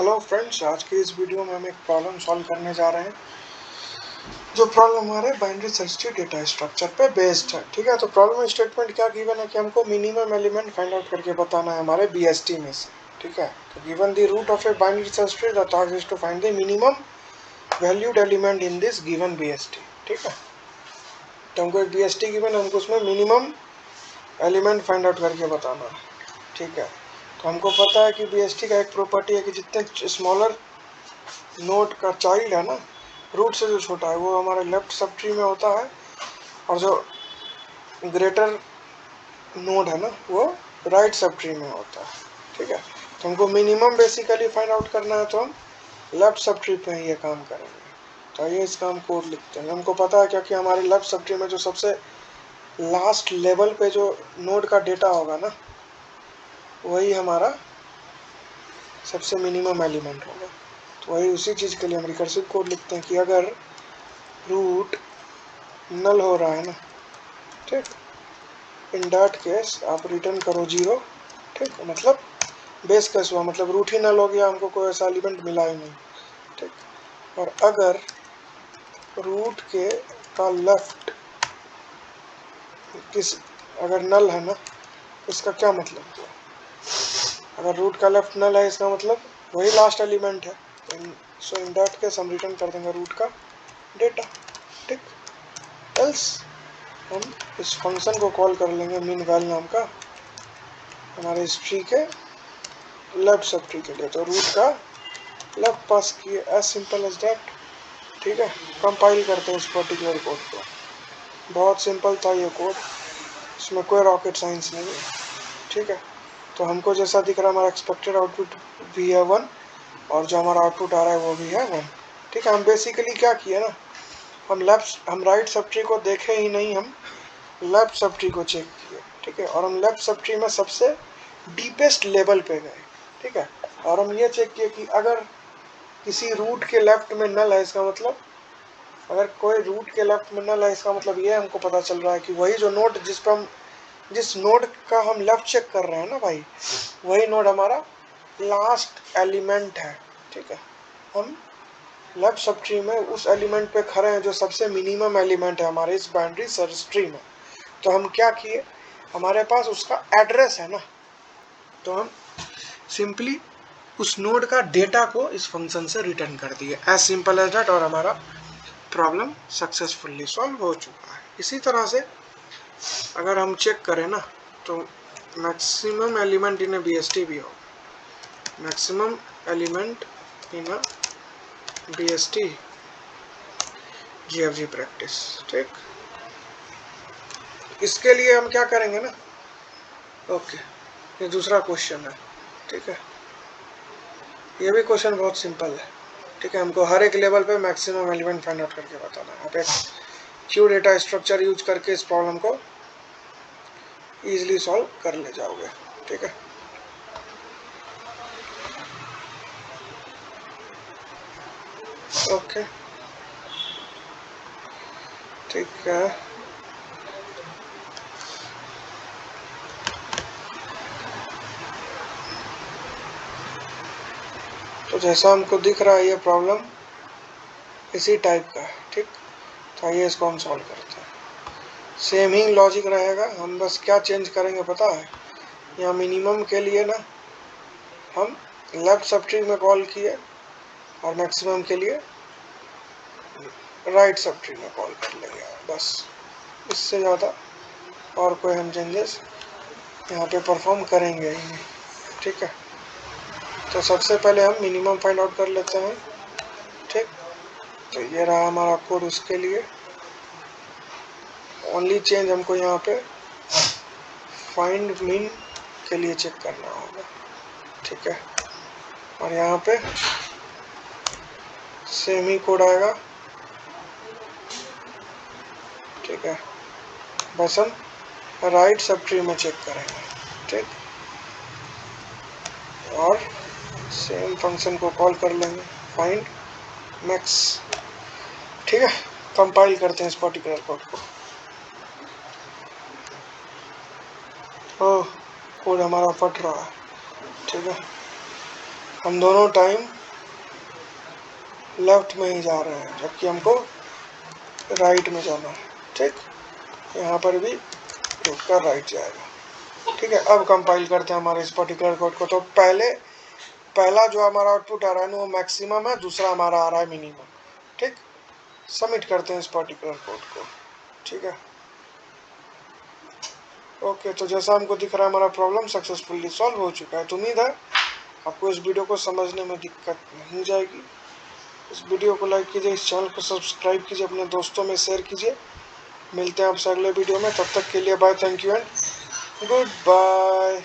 Hello friends, आज की इस वीडियो में हम एक प्रॉब्लम सॉल्व करने जा रहे हैं। जो प्रॉब्लम हमारे बाइनरी सर्च डेटा स्ट्रक्चर पे बेस्ड है। ठीक है, तो प्रॉब्लम स्टेटमेंट क्या गिवन है कि हमको मिनिमम एलिमेंट फाइंड आउट करके बताना है हमारे बीएसटी में से। ठीक है, तो given the root of a binary search tree, the task is to find the minimum valued element in this given BST. ठीक है, तो हमको एक बीएसटी गिवन है, हमको उसमें मिनिमम एलिमेंट फाइंड आउट करके बताना है। ठीक है, तो हमको पता है कि बीएसटी का एक प्रॉपर्टी है कि जितने स्मॉलर नोड का चाइल्ड है ना, रूट से जो छोटा है वो हमारे लेफ्ट सब ट्री में होता है, और जो ग्रेटर नोड है ना वो राइट सब ट्री में होता है। ठीक है, तो हमको मिनिमम बेसिकली फाइंड आउट करना है, तो हम लेफ्ट सब ट्री पे ही ये काम करेंगे। तो ये इसका हम कोड लिखते हैं। हमको पता है क्योंकि हमारे लेफ्ट सब ट्री में जो सबसे लास्ट लेवल पे जो नोड का डेटा होगा ना, वही हमारा सबसे मिनिमम एलिमेंट होगा। तो वही उसी चीज़ के लिए हम रिकर्सिव कोड लिखते हैं कि अगर रूट नल हो रहा है ना, ठीक, इन डैट केस आप रिटर्न करो 0। ठीक, मतलब बेस केस हुआ, मतलब रूट ही नल हो गया, हमको कोई ऐसा एलिमेंट मिला ही नहीं। ठीक, और अगर रूट के का लेफ्ट किस अगर नल है ना, इसका क्या मतलब हुआ? अगर रूट का लेफ्ट नल है इसका मतलब वही लास्ट एलिमेंट है। सो इन डैट केस हम रिटर्न कर देंगे रूट का डेटा। ठीक, एल्स हम इस फंक्शन को कॉल कर लेंगे मीन वैल नाम का हमारे इस ट्री के लेफ्ट सब ट्री के लिए। तो रूट का लेफ्ट पास किए, एज सिंपल एज दैट। ठीक है, कंपाइल करते हैं इस पर्टिकुलर कोड को। बहुत सिंपल था ये कोड, इसमें कोई रॉकेट साइंस नहीं है। ठीक है, तो हमको जैसा दिख रहा है हमारा एक्सपेक्टेड आउटपुट भी है 1, और जो हमारा आउटपुट आ रहा है वो भी है 1। ठीक है, हम बेसिकली क्या किए ना, हम राइट सब ट्री को देखे ही नहीं, हम लेफ्ट सब ट्री को चेक किए। ठीक है, और हम लेफ्ट सब ट्री में सबसे डीपेस्ट लेवल पे गए। ठीक है, और हम ये चेक किए कि अगर किसी रूट के लेफ्ट में नल है, इसका मतलब अगर कोई रूट के लेफ्ट में नल है, इसका मतलब ये हमको पता चल रहा है कि वही जो नोड जिस नोड का हम लेफ्ट चेक कर रहे हैं ना भाई, वही नोड हमारा लास्ट एलिमेंट है। ठीक है, हम लेफ्ट सब ट्री में उस एलिमेंट पे खड़े हैं जो सबसे मिनिमम एलिमेंट है हमारे इस बाइनरी सर्च ट्री में। तो हम क्या किए, हमारे पास उसका एड्रेस है ना, तो हम सिंपली उस नोड का डेटा को इस फंक्शन से रिटर्न कर दिए, एज सिंपल एज दैट, और हमारा प्रॉब्लम सक्सेसफुली सॉल्व हो चुका है। इसी तरह से अगर हम चेक करें ना, तो maximum element in A BST भी होगा, maximum element in a BST GFG practice. ठीक, इसके लिए हम क्या करेंगे ना, ओके, ये दूसरा क्वेश्चन है। ठीक है, ये भी क्वेश्चन बहुत सिंपल है। ठीक है, हमको हर एक लेवल पे मैक्सिमम एलिमेंट फाइंड आउट करके बताना है। आप एक क्यू डेटा स्ट्रक्चर यूज करके इस प्रॉब्लम को इजीली सॉल्व कर ले जाओगे। ठीक है, ओके, ठीक है, तो जैसा हमको दिख रहा है ये प्रॉब्लम इसी टाइप का है। ठीक, तो आइए इसको हम सॉल्व करते हैं। सेम ही लॉजिक रहेगा, हम बस क्या चेंज करेंगे पता है, यहाँ मिनिमम के लिए ना हम लेफ्ट सब ट्री में कॉल किए, और मैक्सिमम के लिए राइट सब ट्री में कॉल कर लेंगे, बस इससे ज़्यादा और कोई हम चेंजेस यहाँ पे परफॉर्म करेंगे ही नहीं। ठीक है, तो सबसे पहले हम मिनिमम फाइंड आउट कर लेते हैं। ठीक, तो ये रहा हमारा कोड उसके लिए। ओनली चेंज हमको यहाँ पे फाइंड मिन के लिए चेक करना होगा। ठीक है, और यहाँ पे सेम ही कोड आएगा। ठीक है, बस हम राइट सब ट्री में चेक करेंगे। ठीक, और सेम फंक्शन को कॉल कर लेंगे, फाइंड मैक्स। ठीक है, कंपाइल करते हैं इस पर्टिकुलर कोड को। ओह, कोड हमारा फट रहा है। ठीक है, हम दोनों टाइम लेफ्ट में ही जा रहे हैं जबकि हमको राइट में जाना है। ठीक, यहाँ पर भी रूट का राइट जाएगा। ठीक है, अब कंपाइल करते हैं हमारे इस पर्टिकुलर कोड को। तो पहला जो हमारा आउटपुट आ रहा है ना वो मैक्सिमम है, दूसरा हमारा आ रहा है मिनिमम। ठीक, सबमिट करते हैं इस पर्टिकुलर कोड को। ठीक है, ओके, तो जैसा हमको दिख रहा है हमारा प्रॉब्लम सक्सेसफुली सॉल्व हो चुका है। तो उम्मीद है आपको इस वीडियो को समझने में दिक्कत नहीं जाएगी। इस वीडियो को लाइक कीजिए, इस चैनल को सब्सक्राइब कीजिए, अपने दोस्तों में शेयर कीजिए। मिलते हैं आपसे अगले वीडियो में, तब तक के लिए bye, thank you and good bye.